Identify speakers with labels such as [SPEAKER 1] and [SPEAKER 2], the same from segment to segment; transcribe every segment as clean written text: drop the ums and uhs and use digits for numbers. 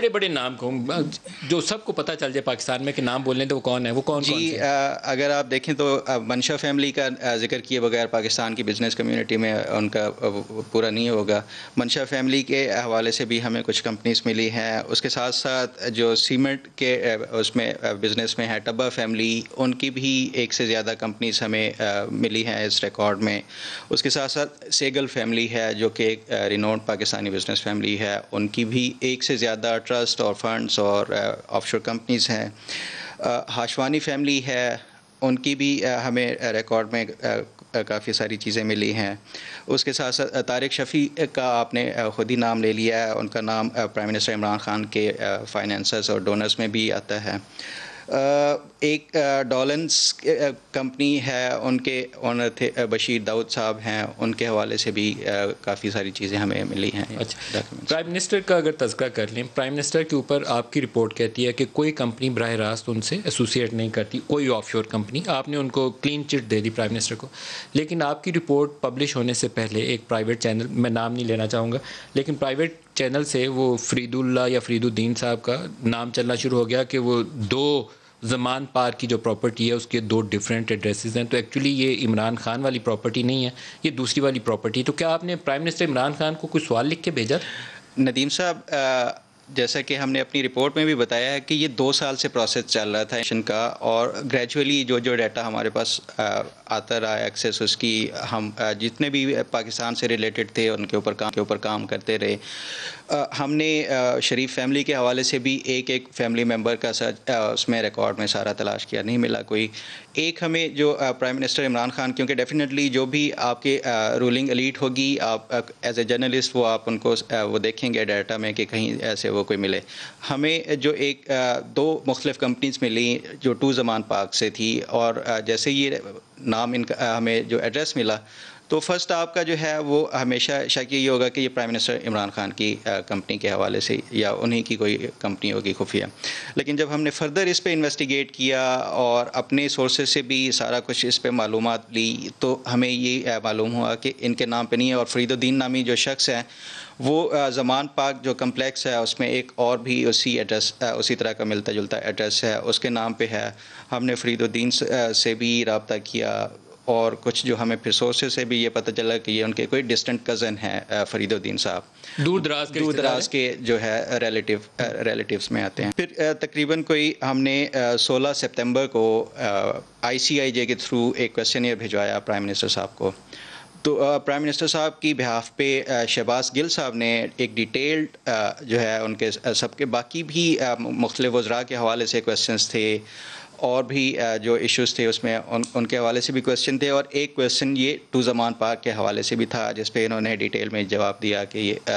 [SPEAKER 1] بڑے بڑے نام کو جو سب کو پتہ چل جائے پاکستان میں کہ نام بولنے تو وہ کون ہے، وہ کون کون سے؟
[SPEAKER 2] اگر آپ دیکھیں تو منشا فیملی کا ذکر کیے بغیر پاکستان کی بزنس کمیونٹی میں ان کا پورا نہیں ہوگا. منشا فیملی کے حوالے سے بھی ہمیں کچھ کمپنیز ملی ہیں. اس کے ساتھ ساتھ جو سیمنٹ کے اس میں بزنس میں ہے ٹبا فیملی، ان کی بھی ایک سے زیادہ کمپنیز ہمیں ملی ہیں اس ریکارڈ میں. اس کے ساتھ ساتھ سیگل فیملی ہے جو کہ ایک رینوڈ پاکستانی بزنس فیملی ہے، ان کی بھی ایک سے زیادہ ٹرسٹ اور فنڈز اور آف شور کمپنیز ہیں. ہاشوانی فیملی ہے، ان کی بھی ہمیں ریکارڈ میں کافی ساری چیزیں ملی ہیں. اس کے ساتھ ساتھ طارق شفیع کا آپ نے خود ہی نام لے لیا ہے، ان کا نام پرائم منسٹر عمران خان کے فائنینسرز اور ڈونرز میں بھی آتا ہے. ایک ڈولنس کمپنی ہے، ان کے اونر تھے بشیر داؤد صاحب ہیں، ان کے حوالے سے بھی کافی ساری چیزیں ہمیں ملی ہیں.
[SPEAKER 1] اچھا، پرائم منسٹر کا اگر تذکرہ کر لیں، پرائم منسٹر کے اوپر آپ کی رپورٹ کہتی ہے کہ کوئی کمپنی براہ راست ان سے ایسوسیٹ نہیں کرتی، کوئی آف شور کمپنی. آپ نے ان کو کلین چٹ دے دی پرائم منسٹر کو، لیکن آپ کی رپورٹ پبلش ہونے سے پہلے ایک پرائیویٹ چینل، میں نام نہیں لینا چاہوں گا، لیکن پرائیویٹ چینل سے وہ فرید اللہ یا فرید الدین صاحب کا نام چلنا شروع ہو گیا کہ وہ 2 زمان پارک کی جو پراپرٹی ہے اس کے 2 ڈیفرنٹ ایڈریسز ہیں. تو ایکچولی یہ عمران خان والی پراپرٹی نہیں ہے، یہ دوسری والی پراپرٹی. تو کیا آپ نے پرائم منسٹر عمران خان کو کوئی سوال لکھ کے بھیجا؟
[SPEAKER 2] ندیم صاحب، جیسا کہ ہم نے اپنی رپورٹ میں بھی بتایا ہے کہ یہ 2 سال سے پروسیس چل رہا تھا کا، اور گریجولی جو ڈیٹا ہمارے پاس آتا رہا ایکسیس اس کی، ہم جتنے بھی پاکستان سے ریلیٹڈ تھے ان کے اوپر کام کرتے رہے. ہم نے شریف فیملی کے حوالے سے بھی ایک فیملی ممبر کا اس میں ریکارڈ میں سارا تلاش کیا، نہیں ملا کوئی. ایک ہمیں جو پرائم منسٹر عمران خان، کیونکہ ڈیفینیٹلی جو بھی آپ کے رولنگ ایلیٹ ہوگی، آپ ایز اے جرنلسٹ وہ آپ ان کو وہ دیکھیں گے ڈیٹا میں کہ کہیں ایسے وہ کوئی ملے. ہمیں جو 2 مختلف کمپنیز ملی جو 2 زمان پارک سے تھی، اور جیسے یہ نام ان کا ہمیں جو ایڈریس ملا تو فرسٹ آپ کا جو ہے وہ ہمیشہ شک یہ ہوگا کہ یہ پرائم منسٹر عمران خان کی کمپنی کے حوالے سے یا انہی کی کوئی کمپنی ہوگی خفیہ. لیکن جب ہم نے فردر اس پہ انویسٹیگیٹ کیا اور اپنے سورسز سے بھی سارا کچھ اس پہ معلومات لی تو ہمیں یہ معلوم ہوا کہ ان کے نام پہ نہیں ہے. اور فرید الدین نامی جو شخص ہے وہ زمان پارک جو کمپلیکس ہے اس میں ایک اور بھی اسی ایڈریس، اسی طرح کا ملتا جلتا ایڈریس ہے، اس کے نام پہ ہے. ہم نے فرید الدین سے بھی رابطہ کیا اور کچھ جو ہمیں پھر سورسز سے بھی یہ پتہ چلا کہ یہ ان کے کوئی ڈسٹنٹ کزن ہیں فرید الدین صاحب، دور دراز کے جو ہے ریلیٹیوز میں آتے ہیں. پھر تقریباً کوئی ہم نے 16 سپتمبر کو ICIJ کے تھرو ایک کویسچنئر بھجوایا پرائم منسٹر صاحب کو. تو پرائم منسٹر صاحب کی بہاف پہ شہباز گل صاحب نے ایک ڈیٹیلڈ جو ہے ان کے سب کے باقی بھی مختلف وزراء کے حوالے سے کویسچنز تھے اور بھی جو ایشوز تھے اس میں ان کے حوالے سے بھی کویسچن تھے، اور ایک کویسچن یہ 2 زمان پارک کے حوالے سے بھی تھا جس پہ انہوں نے ڈیٹیل میں جواب دیا کہ یہ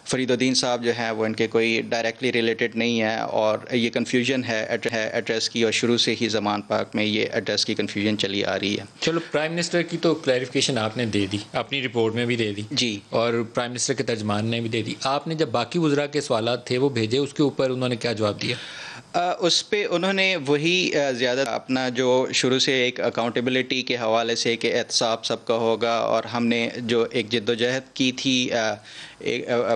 [SPEAKER 2] فرید الدین صاحب جو ہیں وہ ان کے کوئی ڈائریکٹلی ریلیٹڈ نہیں ہے اور یہ کنفیوژن ہے ایڈریس کی، اور شروع سے ہی زمان پارک میں یہ ایڈریس کی کنفیوژن چلی آ رہی ہے.
[SPEAKER 1] چلو، پرائم منسٹر کی تو کلیریفیکیشن آپ نے دے دی، اپنی رپورٹ میں بھی دے دی
[SPEAKER 2] جی، اور
[SPEAKER 1] پرائم منسٹر کے ترجمان نے بھی دے دی. آپ نے جب باقی وزراء کے سوالات تھے وہ بھیجے، اس کے اوپر انہوں نے کیا جواب دیا؟
[SPEAKER 2] اس پہ انہوں نے وہی زیادہ اپنا جو شروع سے ایک اکاؤنٹیبلٹی کے حوالے سے کہ احتساب سب کا ہوگا، اور ہم نے جو ایک جد و جہد کی تھی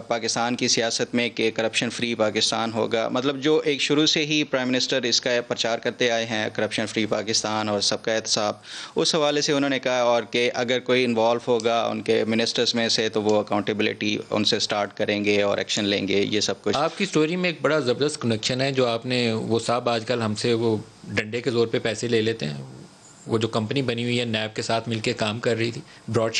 [SPEAKER 2] پاکستان کی سیاست میں کہ کرپشن فری پاکستان ہوگا، مطلب جو ایک شروع سے ہی پرائم منسٹر اس کا پرچار کرتے آئے ہیں کرپشن فری پاکستان اور سب کا احتساب، اس حوالے سے انہوں نے کہا اور کہ اگر کوئی انوالو ہوگا ان کے منسٹرز میں سے تو وہ اکاؤنٹیبلٹی ان سے سٹارٹ کریں گے اور ایکشن لیں گے. یہ سب کچھ
[SPEAKER 1] آپ کی سٹوری میں ایک بڑا زبردست کنیکشن ہے جو آپ نے، وہ صاحب آج کل ہم سے وہ ڈنڈے کے زور پہ پیسے لے لیتے ہیں، وہ جو کمپنی بنی ہوئی ہے نیب کے ساتھ مل کے کام کر رہی تھی، براڈ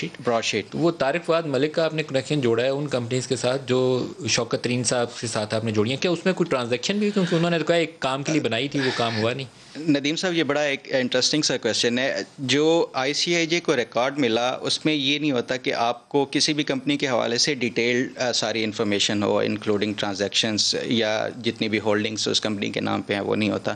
[SPEAKER 1] شیٹ، وہ طارق فؤاد ملک کا آپ نے کنیکشن جوڑا ہے ان کمپنیز کے ساتھ جو شوکت ترین صاحب کے ساتھ آپ نے جوڑی ہیں. کیا اس میں کوئی ٹرانزیکشن بھی، کیونکہ انہوں نے کہا ایک کام کے لیے بنائی تھی وہ کام ہوا نہیں؟
[SPEAKER 2] ندیم صاحب یہ بڑا ایک انٹرسٹنگ سا کویشچن ہے. جو ICIJ کو ریکارڈ ملا اس میں یہ نہیں ہوتا کہ آپ کو کسی بھی کمپنی کے حوالے سے ڈیٹیلڈ ساری انفارمیشن ہو انکلوڈنگ ٹرانزیکشنس یا جتنی بھی ہولڈنگس اس کمپنی کے نام پہ ہیں، وہ نہیں ہوتا.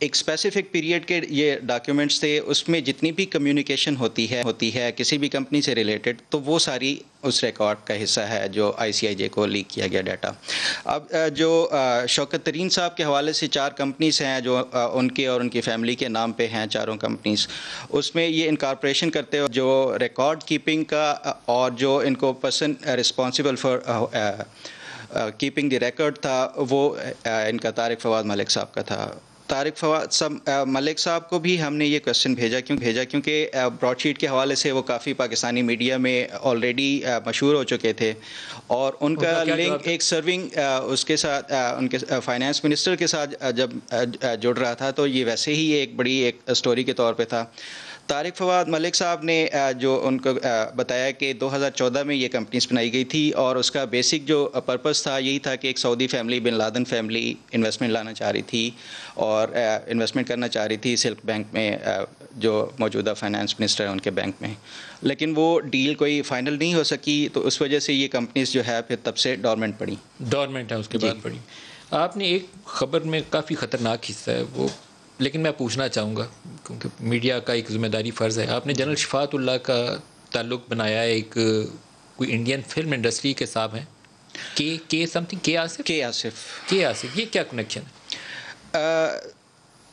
[SPEAKER 2] ایک اسپیسیفک پیریڈ کے یہ ڈاکیومنٹس تھے، اس میں جتنی بھی کمیونیکیشن ہوتی ہے کسی بھی کمپنی سے ریلیٹڈ تو وہ ساری اس ریکارڈ کا حصہ ہے جو ICIJ کو لیک کیا گیا ڈیٹا. اب جو شوکت ترین صاحب کے حوالے سے 4 کمپنیز ہیں جو ان کے اور ان کی فیملی کے نام پہ ہیں، چاروں کمپنیز، اس میں یہ انکارپوریشن کرتے ہو جو ریکارڈ کیپنگ کا اور جو ان کو person responsible for keeping the record تھا وہ ان کا طارق فواد ملک صاحب کا تھا. طارق فواد ملک صاحب کو بھی ہم نے یہ کوشچن بھیجا کیونکہ براڈ شیٹ کے حوالے سے وہ کافی پاکستانی میڈیا میں آلریڈی مشہور ہو چکے تھے, اور ان کا لنک ایک سرونگ اس کے ساتھ ان کے فائنانس منسٹر کے ساتھ جب جڑ رہا تھا تو یہ ویسے ہی ایک بڑی ایک اسٹوری کے طور پہ تھا. طارق فواد ملک صاحب نے جو ان کو بتایا کہ 2014 میں یہ کمپنیز بنائی گئی تھی, اور اس کا بیسک جو پرپس تھا یہی تھا کہ ایک Saudi family, bin Laden family investment لانا چاہ رہی تھی اور انویسٹمنٹ کرنا چاہ رہی تھی سلک بینک میں, جو موجودہ فائنانس منسٹر ہیں ان کے بینک میں, لیکن وہ ڈیل کوئی فائنل نہیں ہو سکی, تو اس وجہ سے یہ کمپنیز جو ہے پھر تب سے ڈورمنٹ پڑی.
[SPEAKER 1] ڈورمنٹ ہے اس کے بعد پڑی. آپ نے ایک خبر میں کافی خطرناک حصہ ہے وہ, لیکن میں پوچھنا چاہوں گا کیونکہ میڈیا کا ایک ذمہ داری فرض ہے. آپ نے جنرل شفاعت اللہ کا تعلق بنایا ہے ایک کوئی انڈین فلم انڈسٹری کے صاحب ہیں کے آصف, یہ کیا کنیکشن ہے؟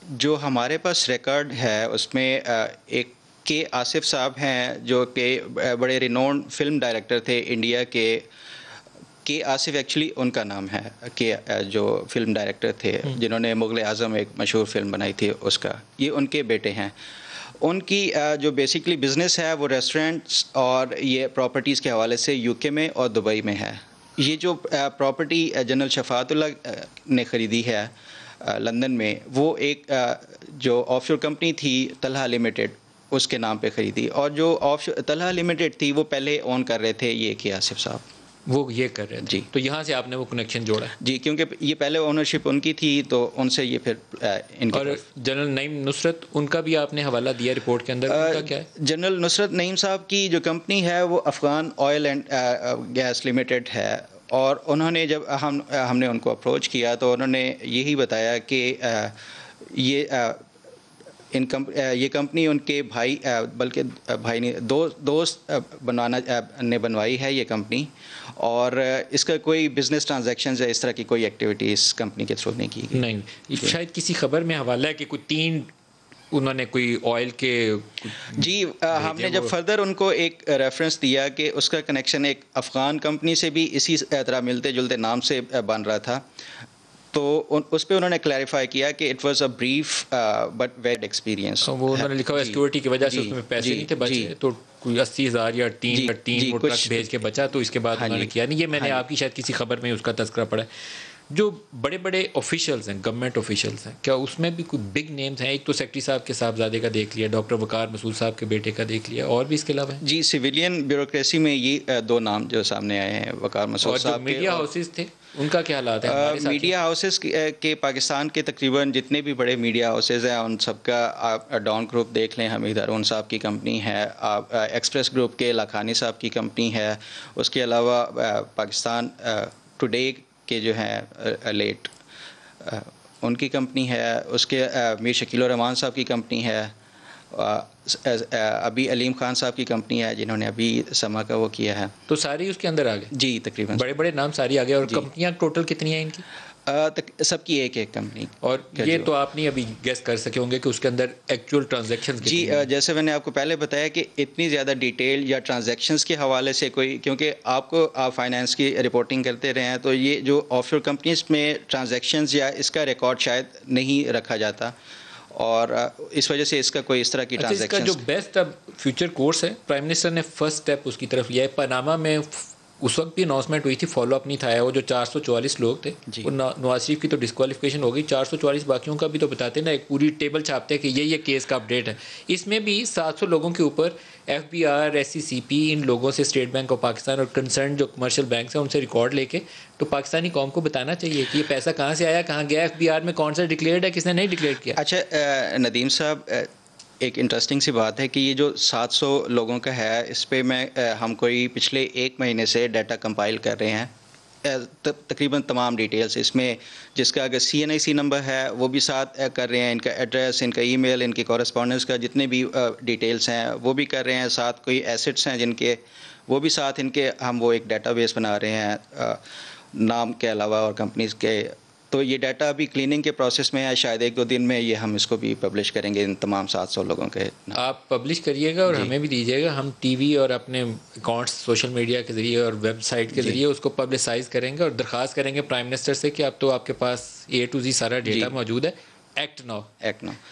[SPEAKER 2] جو ہمارے پاس ریکارڈ ہے اس میں ایک کے آصف صاحب ہیں جو کہ بڑے رینونڈ فلم ڈائریکٹر تھے انڈیا کے. کے آصف ایکچولی ان کا نام ہے, کہ جو فلم ڈائریکٹر تھے جنہوں نے مغل اعظم ایک مشہور فلم بنائی تھی اس کا, یہ ان کے بیٹے ہیں. ان کی جو بیسکلی بزنس ہے وہ ریسٹورنٹس اور یہ پراپرٹیز کے حوالے سے یو کے میں اور دبئی میں ہے. یہ جو پراپرٹی جنرل شفاعت اللہ نے خریدی ہے لندن میں, وہ ایک جو آف شور کمپنی تھی طلحہ لمیٹڈ اس کے نام پہ خریدی, اور جو طلحہ لمیٹڈ تھی وہ پہلے اون کر رہے تھے یہ کے آصف صاحب,
[SPEAKER 1] وہ یہ کر رہے ہیں.
[SPEAKER 2] جی,
[SPEAKER 1] تو یہاں سے آپ نے وہ کنیکشن جوڑا ہے.
[SPEAKER 2] جی, کیونکہ یہ پہلے اونرشپ ان کی تھی تو ان سے یہ پھر ان کی.
[SPEAKER 1] اور جنرل نعیم نصرت ان کا بھی آپ نے حوالہ دیا رپورٹ کے اندر, ان کا کیا ہے؟
[SPEAKER 2] جنرل نصرت نعیم صاحب کی جو کمپنی ہے وہ Afghan Oil and Gas Limited ہے, اور انہوں نے جب ہم نے ان کو اپروچ کیا تو انہوں نے یہی بتایا کہ یہ کمپنی ان کے بھائی, بلکہ بھائی نے دوست نے بنوائی ہے یہ کمپنی, اور اس کا کوئی بزنس ٹرانزیکشنز یا اس طرح کی کوئی ایکٹیویٹی اس کمپنی کے تھرو نہیں کی گئی.
[SPEAKER 1] نہیں, شاید کسی خبر میں حوالہ ہے کہ کوئی 3 انہوں نے کوئی آئل کے.
[SPEAKER 2] جی, ہم نے جب فردر ان کو ایک ریفرنس دیا کہ اس کا کنیکشن ایک افغان کمپنی سے بھی اسی طرح ملتے جلتے نام سے بن رہا تھا, تو اس پہ انہوں نے کلیریفائی کیا کہ it was a brief but weird experience.
[SPEAKER 1] وہ انہوں نے لکھا ہوا سیکورٹی کی وجہ سے اس میں پیسے نہیں تھے بچے, تو کوئی 80,000 یا 3 ٹرک بھیج کے بچا, تو اس کے بعد انہوں نے کیا نہیں. یہ میں نے آپ کی شاید کسی خبر میں اس کا تذکرہ پڑھا ہے. جو بڑے بڑے آفیشلز ہیں, گورنمنٹ آفیشلز ہیں, کیا اس میں بھی کوئی بگ نیمز ہیں؟ ایک تو سیکٹری صاحب کے صاحبزادے کا دیکھ لیا, ڈاکٹر وقار مسعود صاحب کے بیٹے کا دیکھ لیا, اور بھی اس کے علاوہ ہیں؟
[SPEAKER 2] جی, سویلین بیوروکریسی میں یہ 2 نام جو سامنے آئے ہیں, وقار مسعود صاحب.
[SPEAKER 1] اور جو میڈیا ہاؤسز تھے ان کا کیا حالات ہے؟
[SPEAKER 2] میڈیا ہاؤسز کے پاکستان کے تقریباً جتنے بھی بڑے میڈیا ہاؤسز ہیں ان سب کا آپ ڈاؤن گروپ دیکھ لیں, حمید ہارون صاحب کی کمپنی ہے, آپ ایکسپریس گروپ کے لاکھانی صاحب کی کمپنی ہے, اس کے علاوہ پاکستان ٹوڈے کے جو ہیں لیٹ ان کی کمپنی ہے, اس کے میر شکیل الرحمان صاحب کی کمپنی ہے, ابھی علیم خان صاحب کی کمپنی ہے جنہوں نے ابھی سما کا وہ کیا ہے.
[SPEAKER 1] تو ساری اس کے اندر آ گئے؟
[SPEAKER 2] جی, تقریباً
[SPEAKER 1] بڑے بڑے نام ساری آ گئے. اور کمپنیاں ٹوٹل کتنی ہیں ان کی؟
[SPEAKER 2] سب کی ایک کمپنی.
[SPEAKER 1] اور یہ تو آپ نہیں ابھی گیس کر سکے ہوں گے کہ اس کے اندر ایکچوئل ٹرانزیکشنز
[SPEAKER 2] جی, جیسے میں نے آپ کو پہلے بتایا کہ اتنی زیادہ ڈیٹیل یا ٹرانزیکشنز کے حوالے سے کوئی, کیونکہ آپ فائنانس کی رپورٹنگ کرتے رہے ہیں تو یہ جو آف شور کمپنیز میں ٹرانزیکشنز یا اس کا ریکارڈ شاید نہیں رکھا جاتا, اور اس وجہ سے اس کا کوئی اس طرح کی ٹرانزیکشن.
[SPEAKER 1] اس کا جو بیسٹ اب فیوچر کورس ہے, پرائم منسٹر نے فرسٹ اسٹیپ اس کی طرف لیا ہے. پاناما میں اس وقت بھی اناؤنسمنٹ ہوئی تھی, فالو اپ نہیں تھا. وہ جو 444 لوگ تھے, وہ نواز شریف کی تو ڈسکوالیفیکیشن ہو گئی, 444 باقیوں کا بھی تو بتاتے نا, ایک پوری ٹیبل چھاپتے ہیں کہ یہ کیس کا اپڈیٹ ہے. اس میں بھی 700 لوگوں کے اوپر F B R, S C C P, ان لوگوں سے اسٹیٹ بینک آف پاکستان اور کنسرن جو کمرشل بینکس ہیں ان سے ریکارڈ لے کے تو پاکستانی قوم کو بتانا چاہیے کہ یہ پیسہ کہاں سے آیا, کہاں گیا, ایف بی آر میں کون سا ڈکلیئرڈ ہے, کس نے نہیں ڈکلیئر کیا.
[SPEAKER 2] اچھا ندیم صاحب, ایک انٹرسٹنگ سی بات ہے کہ یہ جو 700 لوگوں کا ہے اس پہ ہم کوئی پچھلے 1 مہینے سے ڈیٹا کمپائل کر رہے ہیں, تقریباً تمام ڈیٹیلز اس میں, جس کا اگر CNIC نمبر ہے وہ بھی ساتھ کر رہے ہیں, ان کا ایڈریس, ان کا ای میل, ان کی کورسپونڈنس کا جتنے بھی ڈیٹیلز ہیں وہ بھی کر رہے ہیں, ساتھ کوئی ایسٹس ہیں جن کے وہ بھی ساتھ ان کے ہم وہ ایک ڈیٹا بیس بنا رہے ہیں نام کے علاوہ اور کمپنیز کے تو یہ ڈیٹا ابھی کلیننگ کے پروسیس میں ہے، شاید 1-2 دن میں یہ ہم اس کو بھی پبلش کریں گے ان تمام 700 لوگوں کے.
[SPEAKER 1] آپ پبلش کریے گا اور ہمیں بھی دیجیے گا، ہم ٹی وی اور اپنے اکاؤنٹس سوشل میڈیا کے ذریعے اور ویب سائٹ کے ذریعے اس کو پبلسائز کریں گے اور درخواست کریں گے پرائم منسٹر سے کہ اب تو آپ کے پاس A to Z سارا ڈیٹا موجود ہے، ایکٹ ناؤ.